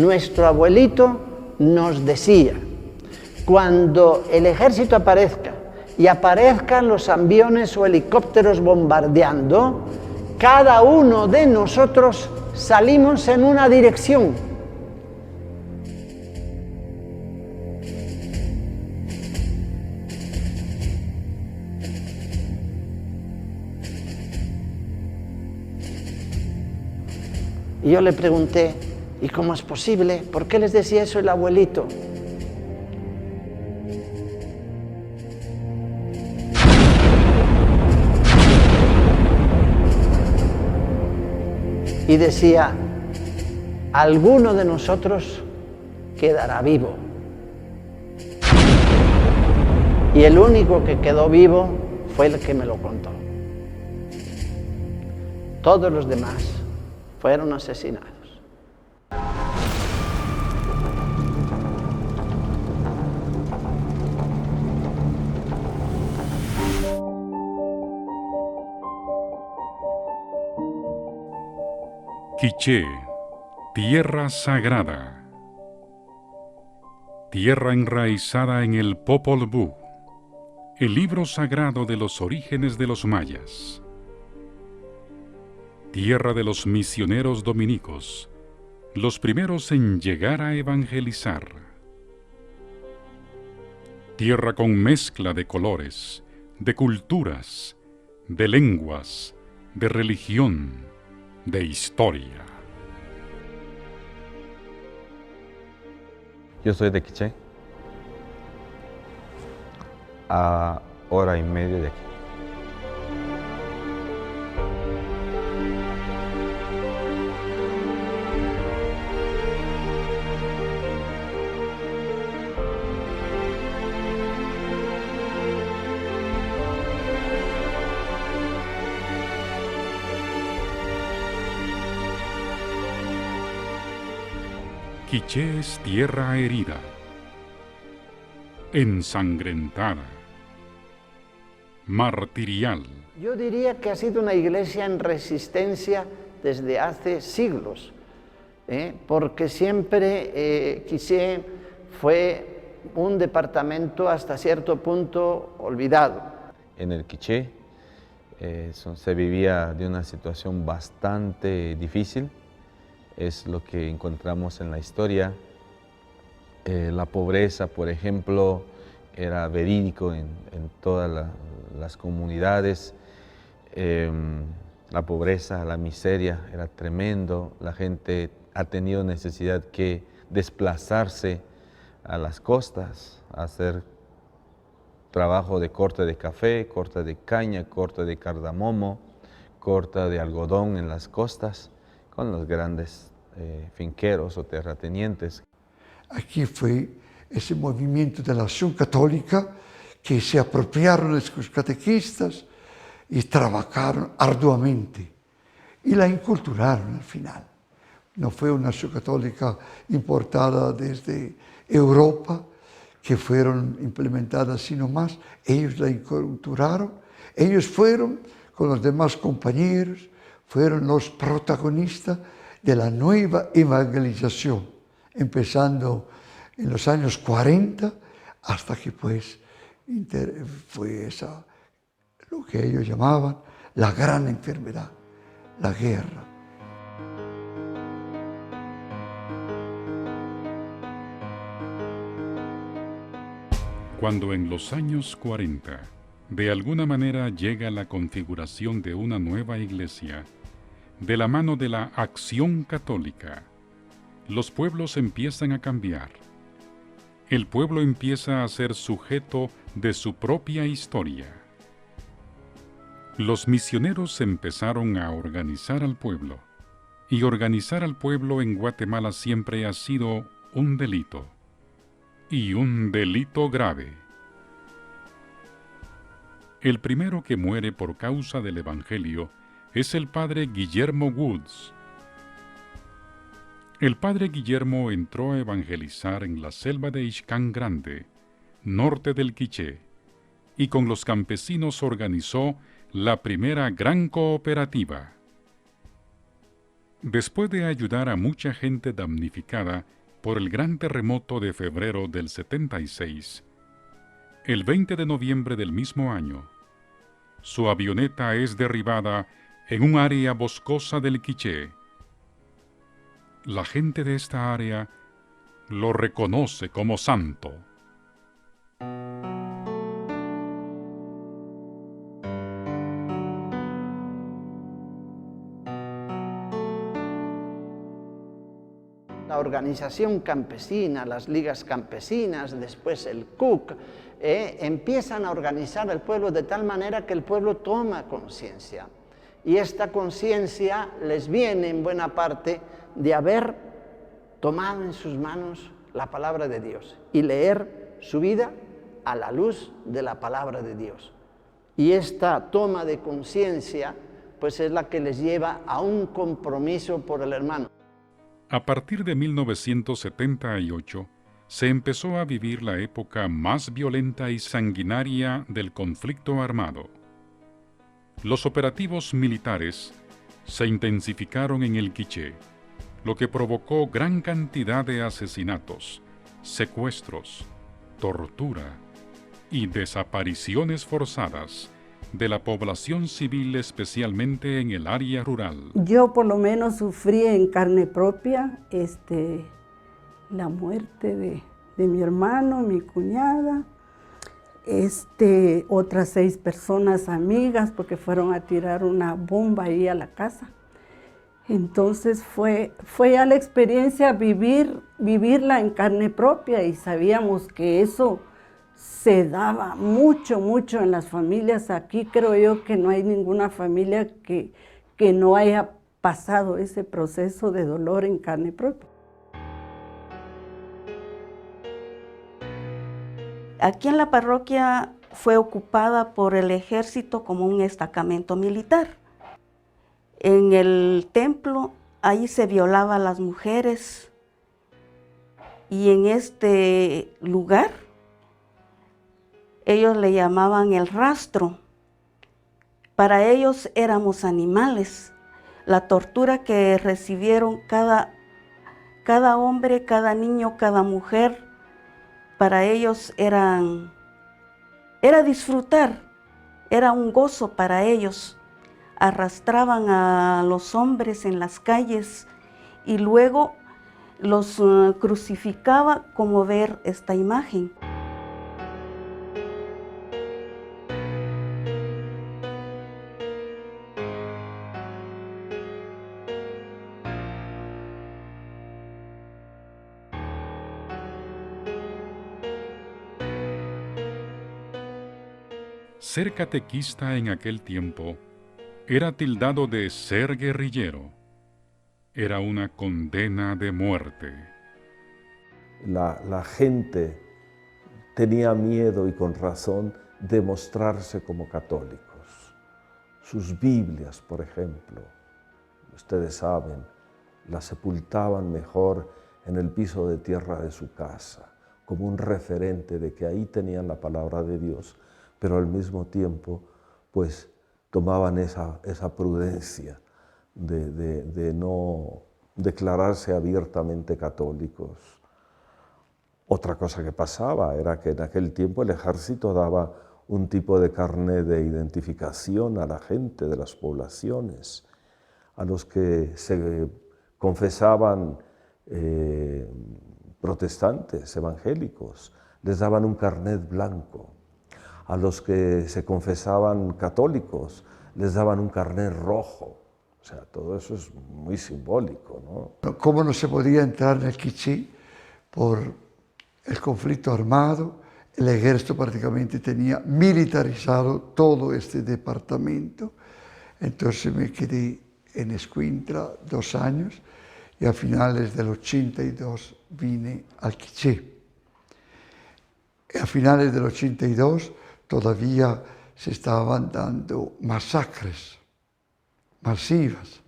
Nuestro abuelito nos decía, cuando el ejército aparezca y aparezcan los aviones o helicópteros bombardeando, cada uno de nosotros salimos en una dirección. Y yo le pregunté, ¿y cómo es posible? ¿Por qué les decía eso el abuelito? Y decía, alguno de nosotros quedará vivo. Y el único que quedó vivo fue el que me lo contó. Todos los demás fueron asesinados. Quiché, tierra sagrada, tierra enraizada en el Popol Vuh, el libro sagrado de los orígenes de los mayas, tierra de los misioneros dominicos, los primeros en llegar a evangelizar, tierra con mezcla de colores, de culturas, de lenguas, de religión, de historia. Yo soy de Quiché, a hora y media de aquí. Quiché es tierra herida, ensangrentada, martirial. Yo diría que ha sido una iglesia en resistencia desde hace siglos, porque siempre Quiché fue un departamento hasta cierto punto olvidado. En el Quiché se vivía de una situación bastante difícil. Es lo que encontramos en la historia. La pobreza, por ejemplo, era verídico en todas las comunidades. La pobreza, la miseria era tremendo. La gente ha tenido necesidad que desplazarse a las costas, a hacer trabajo de corte de café, corte de caña, corte de cardamomo, corte de algodón en las costas, con los grandes finqueros o terratenientes. Aquí fue ese movimiento de la Acción Católica que se apropiaron los catequistas y trabajaron arduamente y la inculturaron al final. No fue una Acción Católica importada desde Europa, que fueron implementadas sino más. Ellos la inculturaron, ellos fueron con los demás compañeros, fueron los protagonistas de la nueva evangelización, empezando en los años 40 hasta que pues fue lo que ellos llamaban la gran enfermedad, la guerra. Cuando en los años 40, de alguna manera llega la configuración de una nueva iglesia, de la mano de la Acción Católica, los pueblos empiezan a cambiar. El pueblo empieza a ser sujeto de su propia historia. Los misioneros empezaron a organizar al pueblo, y organizar al pueblo en Guatemala siempre ha sido un delito, y un delito grave. El primero que muere por causa del Evangelio es el padre Guillermo Woods. El padre Guillermo entró a evangelizar en la selva de Ixcán Grande, norte del Quiché, y con los campesinos organizó la primera gran cooperativa. Después de ayudar a mucha gente damnificada por el gran terremoto de febrero del 76, el 20 de noviembre del mismo año, su avioneta es derribada en un área boscosa del Quiché. La gente de esta área lo reconoce como santo. La organización campesina, las ligas campesinas, después el CUC, empiezan a organizar al pueblo de tal manera que el pueblo toma conciencia. Y esta conciencia les viene en buena parte de haber tomado en sus manos la palabra de Dios y leer su vida a la luz de la palabra de Dios. Y esta toma de conciencia pues es la que les lleva a un compromiso por el hermano. A partir de 1978, se empezó a vivir la época más violenta y sanguinaria del conflicto armado. Los operativos militares se intensificaron en el Quiché, lo que provocó gran cantidad de asesinatos, secuestros, tortura y desapariciones forzadas de la población civil, especialmente en el área rural. Yo por lo menos sufrí en carne propia la muerte de mi hermano, mi cuñada, otras 6 personas amigas porque fueron a tirar una bomba ahí a la casa. Entonces fue ya la experiencia vivirla en carne propia y sabíamos que eso se daba mucho en las familias. Aquí creo yo que no hay ninguna familia que no haya pasado ese proceso de dolor en carne propia. Aquí en la parroquia fue ocupada por el ejército como un destacamento militar. En el templo, ahí se violaba a las mujeres y en este lugar ellos le llamaban el rastro. Para ellos éramos animales. La tortura que recibieron cada hombre, cada niño, cada mujer, para ellos era disfrutar, era un gozo para ellos. Arrastraban a los hombres en las calles y luego los crucificaba, como ver esta imagen. Ser catequista en aquel tiempo era tildado de ser guerrillero. Era una condena de muerte. La gente tenía miedo, y con razón, de mostrarse como católicos. Sus Biblias, por ejemplo, ustedes saben, las sepultaban mejor en el piso de tierra de su casa, como un referente de que ahí tenían la palabra de Dios, pero al mismo tiempo, pues, tomaban esa prudencia de no declararse abiertamente católicos. Otra cosa que pasaba era que en aquel tiempo el ejército daba un tipo de carnet de identificación a la gente de las poblaciones, a los que se confesaban protestantes, evangélicos, les daban un carnet blanco. A los que se confesaban católicos les daban un carnet rojo. O sea, todo eso es muy simbólico, ¿no? ¿Cómo no se podía entrar en el Quiché por el conflicto armado? El ejército prácticamente tenía militarizado todo este departamento. Entonces me quedé en Escuintla 2 años y a finales del 82 vine al Quiché. A finales del 82 todavía se estaban dando masacres masivas,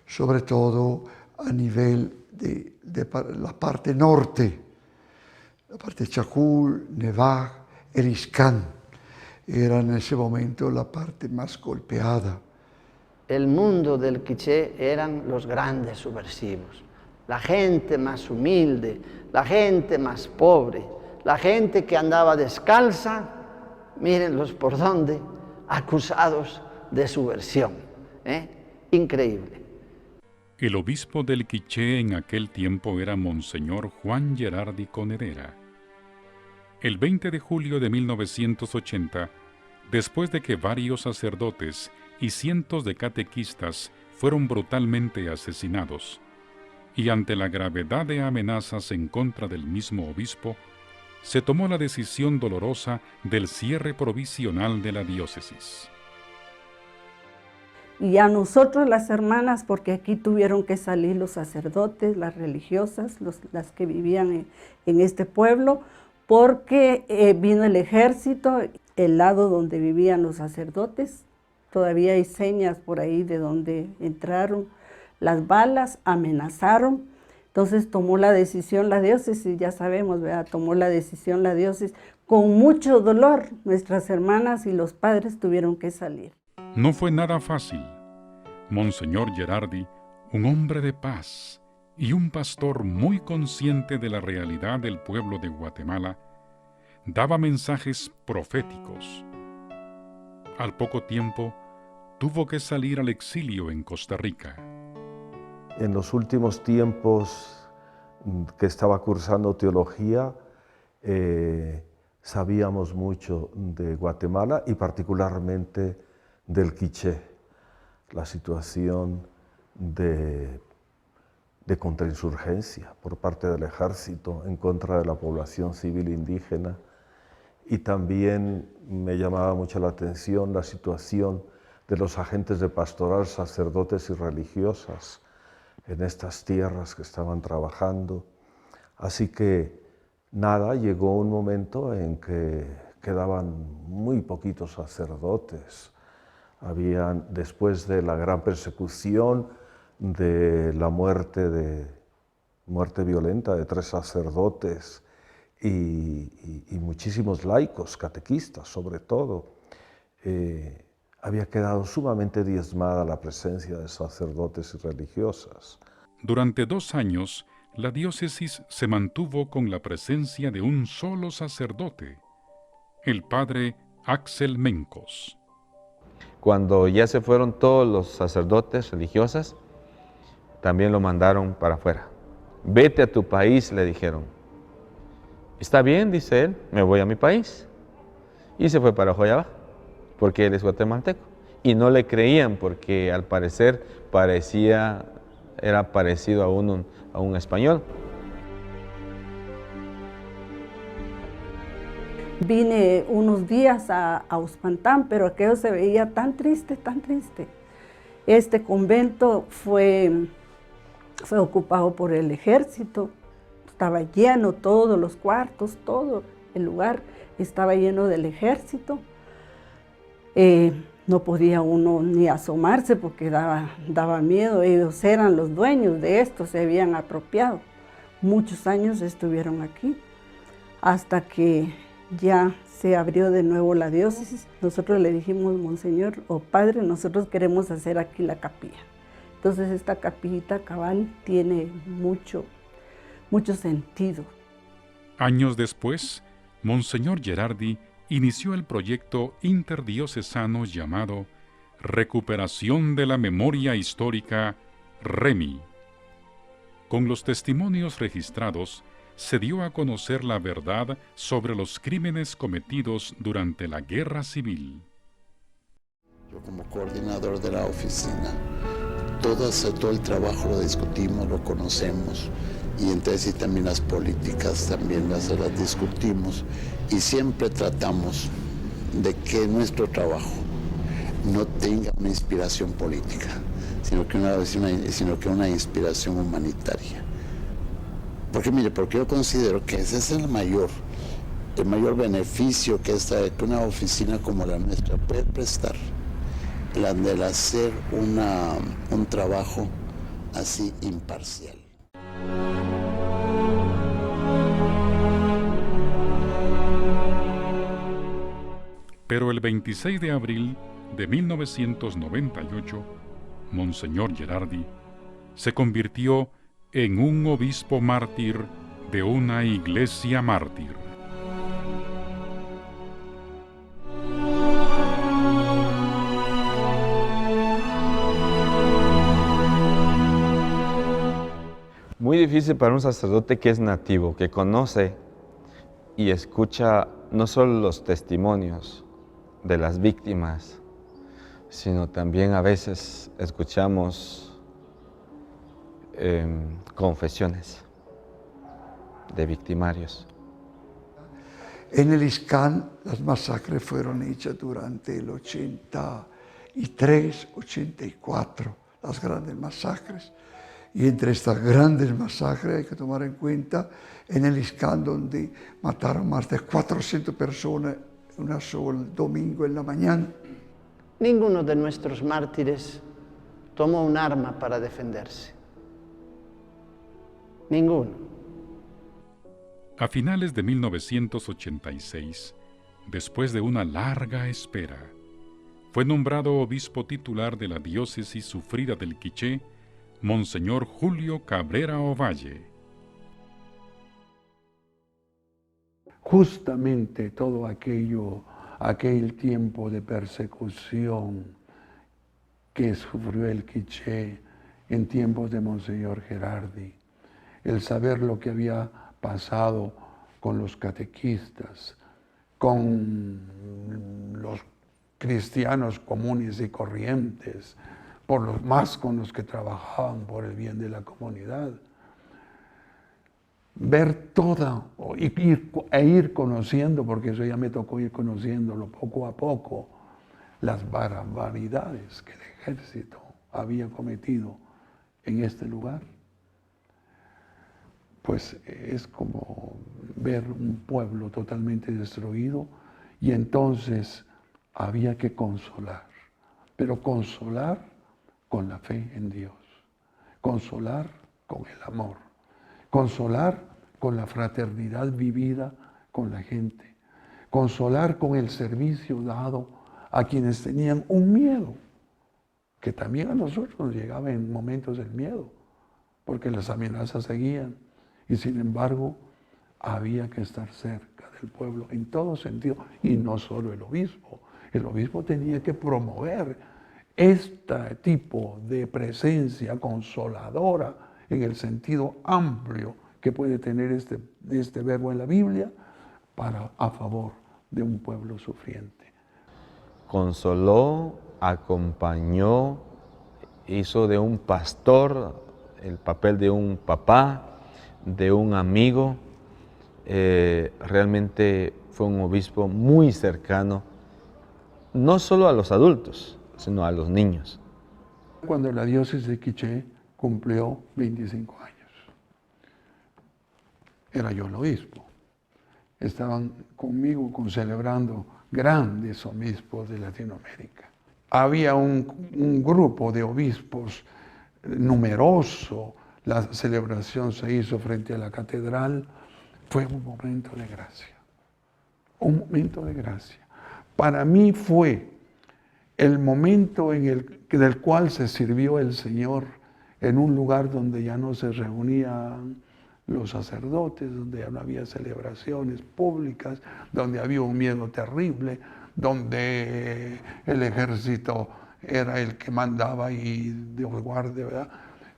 sobre todo a nivel de la parte norte, la parte de Chacul, Nevaj, Eriscán, era en ese momento la parte más golpeada. el mundo del quiché eran los grandes subversivos, la gente más humilde, la gente más pobre, la gente que andaba descalza, mírenlos por dónde, acusados de subversión. Increíble. El obispo del Quiché en aquel tiempo era Monseñor Juan Gerardi Conedera. El 20 de julio de 1980, después de que varios sacerdotes y cientos de catequistas fueron brutalmente asesinados, y ante la gravedad de amenazas en contra del mismo obispo, se tomó la decisión dolorosa del cierre provisional de la diócesis. Y a nosotros las hermanas, porque aquí tuvieron que salir los sacerdotes, las religiosas, las que vivían en este pueblo, porque vino el ejército, el lado donde vivían los sacerdotes, todavía hay señas por ahí de donde entraron las balas, amenazaron. Entonces tomó la decisión la diócesis, ya sabemos, ¿verdad? Tomó la decisión la diócesis. Con mucho dolor, nuestras hermanas y los padres tuvieron que salir. No fue nada fácil. Monseñor Gerardi, un hombre de paz y un pastor muy consciente de la realidad del pueblo de Guatemala, daba mensajes proféticos. Al poco tiempo, tuvo que salir al exilio en Costa Rica. En los últimos tiempos que estaba cursando teología, sabíamos mucho de Guatemala y particularmente del Quiché, la situación de contrainsurgencia por parte del ejército en contra de la población civil indígena, y también me llamaba mucho la atención la situación de los agentes de pastoral, sacerdotes y religiosas en estas tierras que estaban trabajando. Así que nada, llegó un momento en que quedaban muy poquitos sacerdotes. Después de la gran persecución, de la muerte violenta de 3 sacerdotes y muchísimos laicos, catequistas sobre todo, había quedado sumamente diezmada la presencia de sacerdotes y religiosas. Durante 2 años, la diócesis se mantuvo con la presencia de un solo sacerdote, el padre Axel Mencos. Cuando ya se fueron todos los sacerdotes religiosas, también lo mandaron para afuera. Vete a tu país, le dijeron. Está bien, dice él, me voy a mi país. Y se fue para Joyabá, porque él es guatemalteco. Y no le creían porque al parecer era parecido a un español. Vine unos días a Uspantán, pero aquello se veía tan triste, tan triste. Este convento fue ocupado por el ejército, estaba lleno, todos los cuartos, todo el lugar estaba lleno del ejército. No podía uno ni asomarse porque daba miedo, ellos eran los dueños de esto, se habían apropiado. Muchos años estuvieron aquí, hasta que ya se abrió de nuevo la diócesis. Nosotros le dijimos, Monseñor o Padre, nosotros queremos hacer aquí la capilla. Entonces esta capillita cabal tiene mucho sentido. Años después, Monseñor Gerardi inició el proyecto interdiocesano llamado Recuperación de la Memoria Histórica, REMI. Con los testimonios registrados, se dio a conocer la verdad sobre los crímenes cometidos durante la Guerra Civil. Yo como coordinador de la oficina, todo el trabajo lo discutimos, lo conocemos, y entonces también las políticas también las discutimos, y siempre tratamos de que nuestro trabajo no tenga una inspiración política, sino que una inspiración humanitaria. Porque yo considero que ese es el mayor beneficio que una oficina como la nuestra puede prestar, el hacer un trabajo así imparcial. Pero el 26 de abril de 1998, Monseñor Gerardi, se convirtió en un obispo mártir de una iglesia mártir. Muy difícil para un sacerdote que es nativo, que conoce y escucha no solo los testimonios de las víctimas, sino también a veces escuchamos confesiones de victimarios. En el ISCAN las masacres fueron hechas durante el 83, 84, las grandes masacres. Y entre estas grandes masacres hay que tomar en cuenta en el ISCAN, donde mataron más de 400 personas un solo domingo en la mañana. Ninguno de nuestros mártires tomó un arma para defenderse. Ninguno. A finales de 1986, después de una larga espera, fue nombrado obispo titular de la diócesis sufrida del Quiché, Monseñor Julio Cabrera Ovalle. Justamente todo aquel tiempo de persecución que sufrió el Quiché en tiempos de Monseñor Gerardi, el saber lo que había pasado con los catequistas, con los cristianos comunes y corrientes, más con los que trabajaban por el bien de la comunidad. Ver toda, e ir conociendo, porque eso ya me tocó ir conociéndolo poco a poco, las barbaridades que el ejército había cometido en este lugar. Pues es como ver un pueblo totalmente destruido, y entonces había que consolar, pero consolar con la fe en Dios, consolar con el amor, consolar con la fraternidad vivida con la gente, consolar con el servicio dado a quienes tenían un miedo, que también a nosotros nos llegaba en momentos el miedo, porque las amenazas seguían, y sin embargo había que estar cerca del pueblo en todo sentido, y no solo el obispo tenía que promover este tipo de presencia consoladora en el sentido amplio que puede tener este verbo en la Biblia a favor de un pueblo sufriente. Consoló, acompañó, hizo de un pastor el papel de un papá, de un amigo. Realmente fue un obispo muy cercano, no solo a los adultos, sino a los niños. Cuando la diócesis de Quiché cumplió 25 años, era yo el obispo. Estaban conmigo celebrando grandes obispos de Latinoamérica. Había un grupo de obispos numeroso, la celebración se hizo frente a la catedral. Fue un momento de gracia, un momento de gracia. Para mí fue el momento del cual se sirvió el Señor en un lugar donde ya no se reunían los sacerdotes, donde ya no había celebraciones públicas, donde había un miedo terrible, donde el ejército era el que mandaba y Dios guarde, ¿verdad?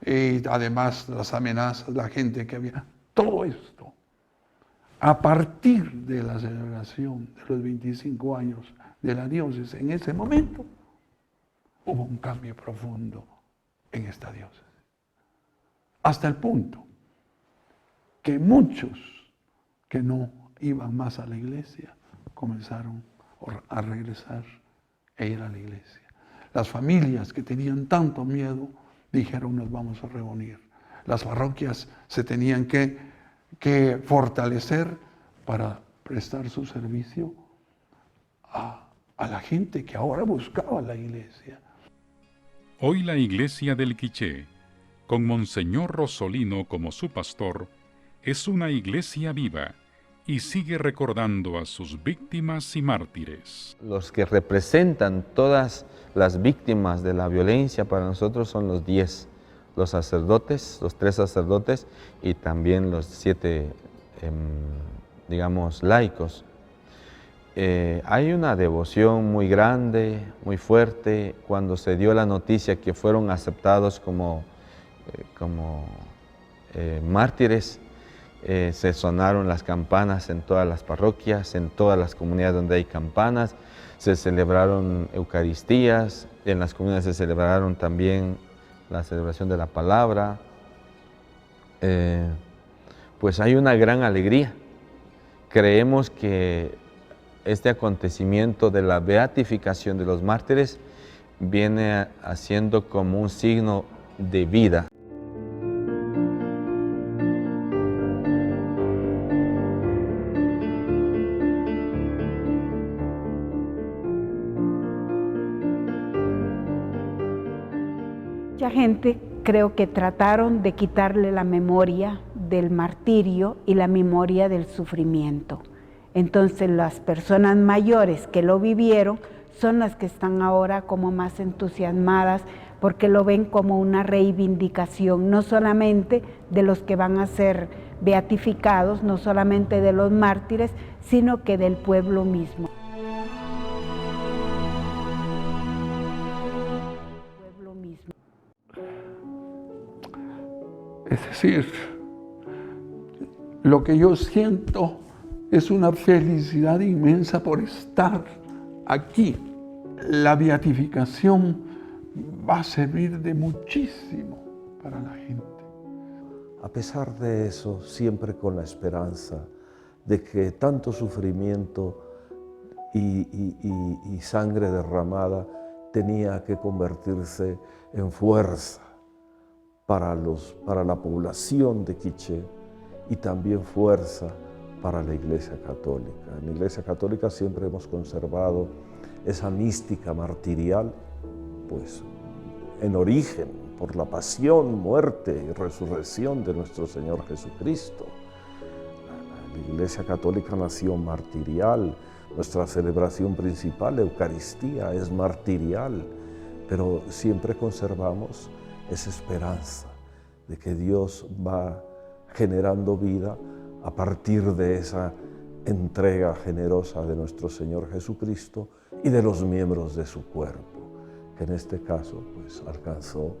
Y además las amenazas, la gente que había, todo esto. A partir de la celebración de los 25 años de la diócesis, en ese momento, hubo un cambio profundo en esta diócesis. Hasta el punto que muchos que no iban más a la iglesia comenzaron a regresar e ir a la iglesia. Las familias que tenían tanto miedo dijeron: nos vamos a reunir. Las parroquias se tenían que fortalecer para prestar su servicio a la gente que ahora buscaba la iglesia. Hoy la iglesia del Quiché, con Monseñor Rosolino como su pastor, es una iglesia viva y sigue recordando a sus víctimas y mártires. Los que representan todas las víctimas de la violencia para nosotros son los 10, los sacerdotes, los 3 sacerdotes y también los 7, digamos, laicos. Hay una devoción muy grande, muy fuerte, cuando se dio la noticia que fueron aceptados como mártires. Se sonaron las campanas en todas las parroquias, en todas las comunidades donde hay campanas, se celebraron eucaristías, en las comunidades se celebraron también la celebración de la palabra. Pues hay una gran alegría. Creemos que este acontecimiento de la beatificación de los mártires viene haciendo como un signo de vida. Mucha gente creo que trataron de quitarle la memoria del martirio y la memoria del sufrimiento. Entonces las personas mayores que lo vivieron son las que están ahora como más entusiasmadas porque lo ven como una reivindicación, no solamente de los que van a ser beatificados, no solamente de los mártires, sino que del pueblo mismo. Es decir, lo que yo siento es una felicidad inmensa por estar aquí. La beatificación va a servir de muchísimo para la gente. A pesar de eso, siempre con la esperanza de que tanto sufrimiento y sangre derramada tenía que convertirse en fuerza para la población de Quiché y también fuerza para la Iglesia Católica. En la Iglesia Católica siempre hemos conservado esa mística martirial, pues en origen, por la pasión, muerte y resurrección de nuestro Señor Jesucristo. La Iglesia Católica nació martirial, nuestra celebración principal, la Eucaristía, es martirial, pero siempre conservamos esa esperanza de que Dios va generando vida a partir de esa entrega generosa de nuestro Señor Jesucristo y de los miembros de su cuerpo, que en este caso pues, alcanzó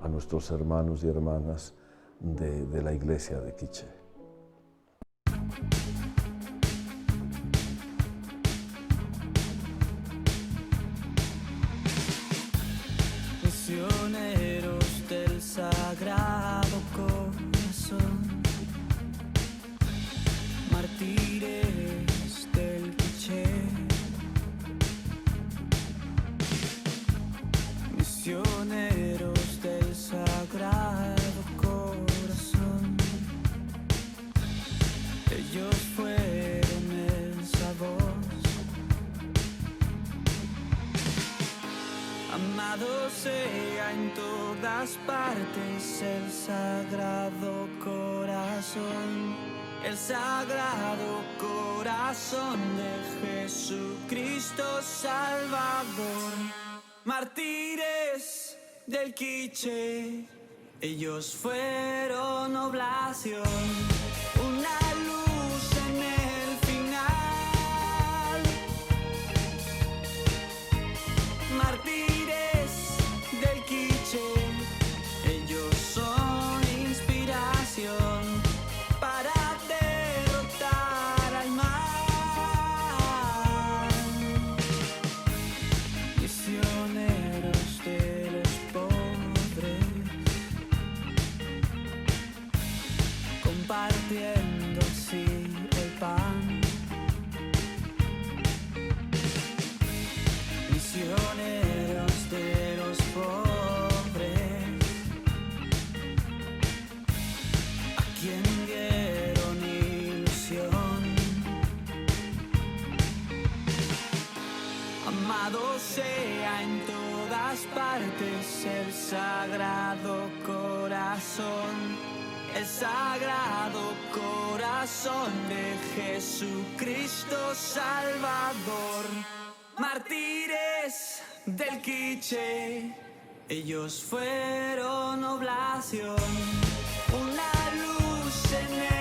a nuestros hermanos y hermanas de la Iglesia de Quiché. Misioneros del Sagrado Corazón, mártires del Quiché, misioneros del Sagrado Corazón, ellos fueron esa voz. Amado sea en todas partes el Sagrado Corazón, el Sagrado Corazón de Jesucristo Salvador. Mártires del Quiché, ellos fueron oblación, una luz en el final. Mártires del Quiché, ellos son inspiración para derrotar al mal. Misioneros de los pobres, compartiendo así el pan. Misioneros de los pobres, a quien dieron ilusión. Amado sea en todas partes el Sagrado Corazón, el sagrado corazón de Jesucristo Salvador. Mártires del Quiché, ellos fueron oblación, una luz en el